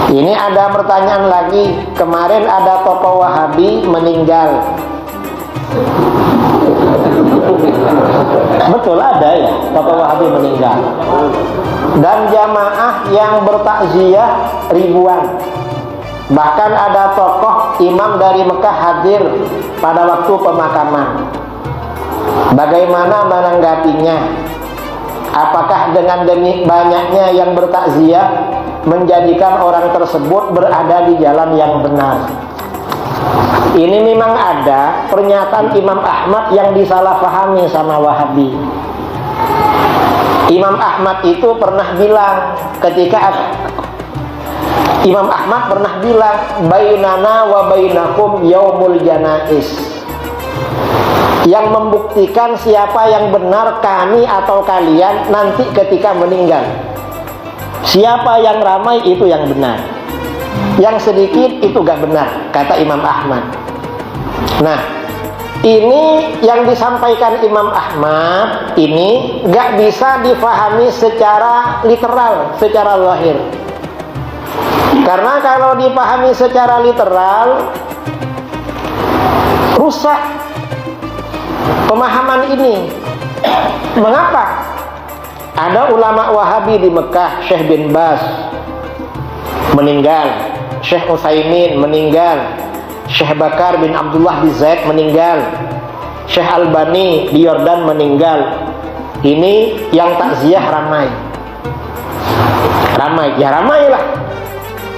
Ini ada pertanyaan lagi. Kemarin ada tokoh Wahabi meninggal. Betul ada ya, tokoh Wahabi meninggal. Dan jamaah yang bertakziah ribuan. Bahkan ada tokoh imam dari Mekah hadir pada waktu pemakaman. Bagaimana menanggapinya? Apakah dengan banyaknya yang bertakziah menjadikan orang tersebut berada di jalan yang benar? Ini memang ada pernyataan Imam Ahmad yang disalahpahami sama Wahabi. Imam Ahmad itu pernah bilang, Imam Ahmad pernah bilang, bainana wa bainakum yaumul janais. Yang membuktikan siapa yang benar, kami atau kalian nanti ketika meninggal. Siapa yang ramai itu yang benar, yang sedikit itu gak benar, kata Imam Ahmad. Nah, ini yang disampaikan Imam Ahmad ini gak bisa difahami secara literal, secara zahir. Karena kalau dipahami secara literal, rusak pemahaman ini. Mengapa? Ada ulama Wahabi di Mekah, Syekh bin Baz meninggal, Syekh Utsaimin meninggal, Syekh Bakar bin Abdullah bin Zaid meninggal, Syekh Albani di Yordan meninggal. Ini yang takziah ramai. Ya ramailah.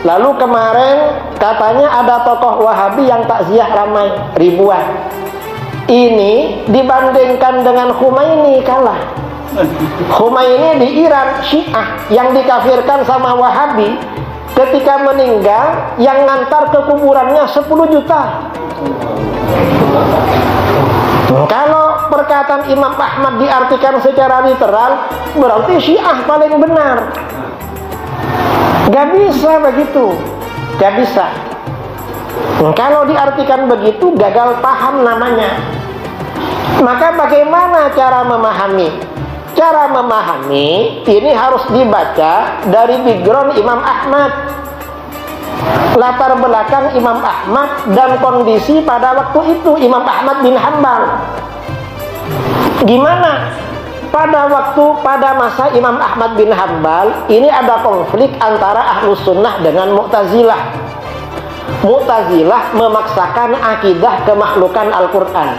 Lalu kemarin katanya ada tokoh Wahabi yang takziah ramai ribuan. Ini dibandingkan dengan Khomeini kalah. Khomeini di Iran, Syiah yang dikafirkan sama Wahabi, ketika meninggal yang ngantar ke kuburannya 10 juta. Kalau perkataan Imam Ahmad diartikan secara literal, berarti Syiah paling benar. Gak bisa begitu, gak bisa. Kalau diartikan begitu, gagal paham namanya. Maka bagaimana cara memahami? Cara memahami ini harus dibaca dari background Imam Ahmad, latar belakang Imam Ahmad dan kondisi pada waktu itu Imam Ahmad bin Hanbal. Gimana? Pada masa Imam Ahmad bin Hanbal ini ada konflik antara Ahlus Sunnah dengan Mu'tazilah. Mu'tazilah memaksakan akidah kemakhlukan Al-Quran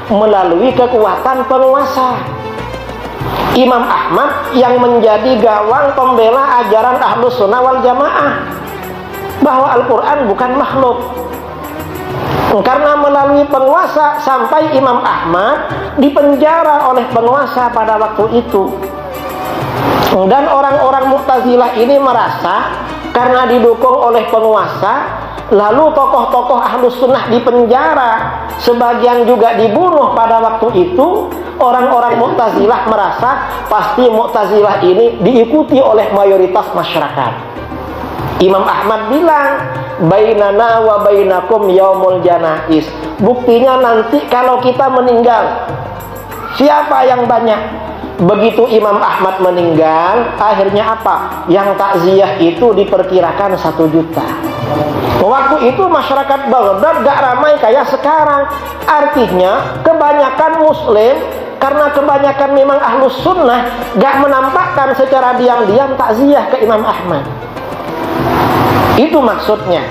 melalui kekuatan penguasa. Imam Ahmad yang menjadi gawang pembela ajaran Ahlus Sunnah wal Jamaah bahwa Al-Quran bukan makhluk. Karena melalui penguasa sampai Imam Ahmad dipenjara oleh penguasa pada waktu itu. Dan orang-orang Mu'tazilah ini merasa karena didukung oleh penguasa, lalu tokoh-tokoh Ahlus Sunnah dipenjara, sebagian juga dibunuh pada waktu itu. Orang-orang Mu'tazilah merasa pasti Mu'tazilah ini diikuti oleh mayoritas masyarakat. Imam Ahmad bilang, bainana wa bainakum yaumul janais. Buktinya nanti kalau kita meninggal, siapa yang banyak? Begitu Imam Ahmad meninggal, akhirnya apa? Yang takziah itu diperkirakan 1 juta. Waktu itu masyarakat Baghdad gak ramai kayak sekarang. Artinya kebanyakan Muslim, karena kebanyakan memang Ahlus Sunnah, gak menampakkan secara diam-diam takziah ke Imam Ahmad. Itu maksudnya.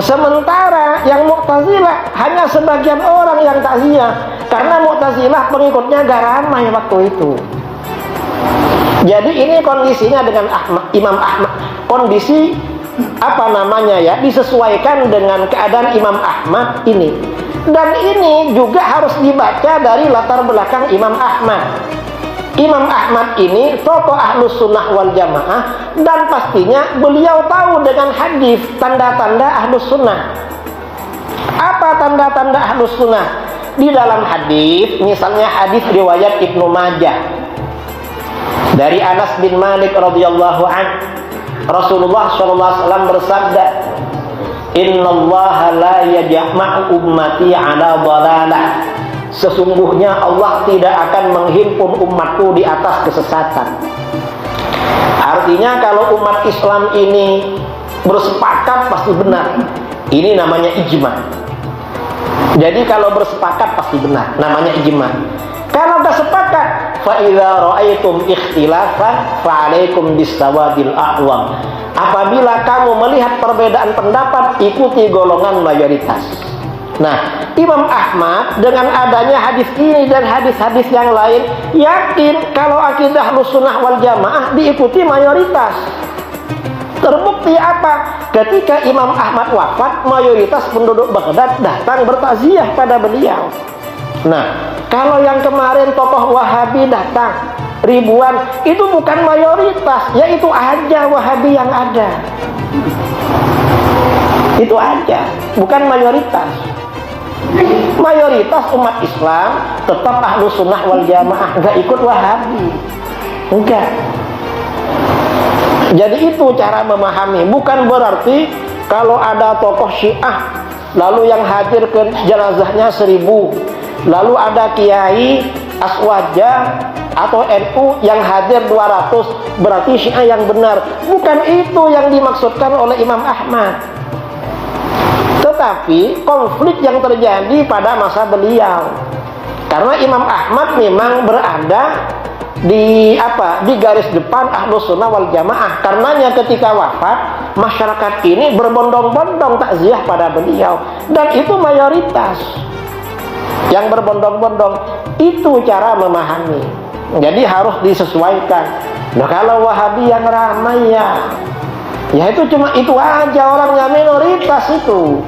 Sementara yang Mu'tazilah hanya sebagian orang yang takziah, karena Mu'tazilah pengikutnya gak ramai waktu itu. Jadi ini kondisinya dengan Imam Ahmad. Kondisi disesuaikan dengan keadaan Imam Ahmad ini. Dan ini juga harus dibaca dari latar belakang Imam Ahmad. Imam Ahmad ini tokoh Ahlus Sunnah wal Jamaah, dan pastinya beliau tahu dengan hadis tanda-tanda Ahlus Sunnah. Apa tanda-tanda Ahlus Sunnah? Di dalam hadis, misalnya hadis riwayat Ibnu Majah dari Anas bin Malik radhiyallahu anhu, Rasulullah SAW bersabda, Innallaha la yajma'u ummati ala dhalalah. Sesungguhnya Allah tidak akan menghimpun umatku di atas kesesatan. Artinya kalau umat Islam ini bersepakat pasti benar. Ini namanya ijma. Jadi kalau bersepakat pasti benar, namanya ijma. Kalau nggak sepakat, fa idza ra'aitum ikhtilafan fa 'alaikum bis-sawadil a'wam. Apabila kamu melihat perbedaan pendapat, ikuti golongan mayoritas. Nah, Imam Ahmad dengan adanya hadis ini dan hadis-hadis yang lain yakin kalau akidah Ahlussunnah wal Jamaah diikuti mayoritas. Terbukti apa? Ketika Imam Ahmad wafat, mayoritas penduduk Baghdad datang bertakziah pada beliau. Nah, kalau yang kemarin tokoh Wahabi datang ribuan, itu bukan mayoritas, yaitu aja Wahabi yang ada. Itu aja, bukan mayoritas. Mayoritas umat Islam tetap Ahlussunnah wal Jamaah, nggak ikut Wahabi, enggak. Jadi itu cara memahami. Bukan berarti kalau ada tokoh Syiah lalu yang hadir ke jenazahnya 1000, lalu ada Kiai Aswaja atau NU yang hadir 200, berarti Syiah yang benar. Bukan itu yang dimaksudkan oleh Imam Ahmad. Tetapi konflik yang terjadi pada masa beliau, karena Imam Ahmad memang berada di garis depan Ahlussunnah wal Jamaah. Karenanya ketika wafat, masyarakat ini berbondong-bondong takziah pada beliau, dan itu mayoritas yang berbondong-bondong. Itu cara memahami. Jadi harus disesuaikan. Nah, kalau Wahabi yang ramai ya itu cuma itu aja, orangnya minoritas itu.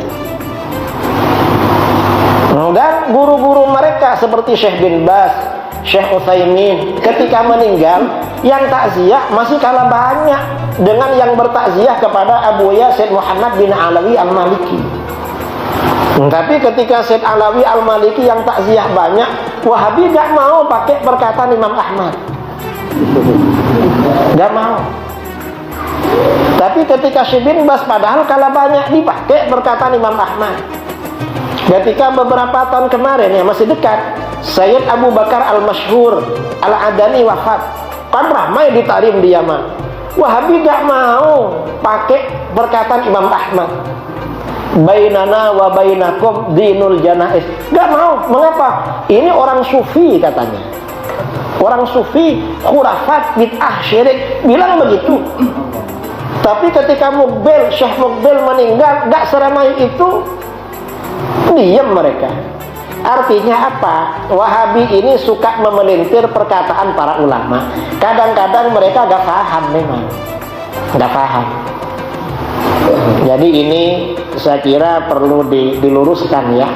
Dan guru-guru mereka seperti Syekh bin Baz, Syekh Utsaimin, ketika meninggal yang takziah masih kalah banyak dengan yang bertakziah kepada Abu Ya Said Muhammad bin Alawi Al-Maliki. Tapi ketika Said Alawi Al-Maliki yang takziah banyak, Wahabi gak mau pakai perkataan Imam Ahmad, gak mau. Tapi ketika Syekh bin Baz padahal kalah banyak, dipakai perkataan Imam Ahmad. Ketika beberapa tahun kemarin, ya masih dekat, Sayyid Abu Bakar Al-Masyhur Al-Adani wafat, kan ramai di Tarim di Yaman. Wahabi gak mau pakai perkataan Imam Ahmad, bainana wa bainakum dinul janais. Gak mau. Mengapa? Ini orang sufi katanya. Orang sufi, khurafat, bid'ah, syirik, bilang begitu. Tapi ketika Syekh Muqbil meninggal, gak seramai itu, diam mereka. Artinya apa? Wahabi ini suka memelintir perkataan para ulama. Kadang-kadang mereka gak paham, memang gak paham. Jadi ini saya kira perlu diluruskan ya.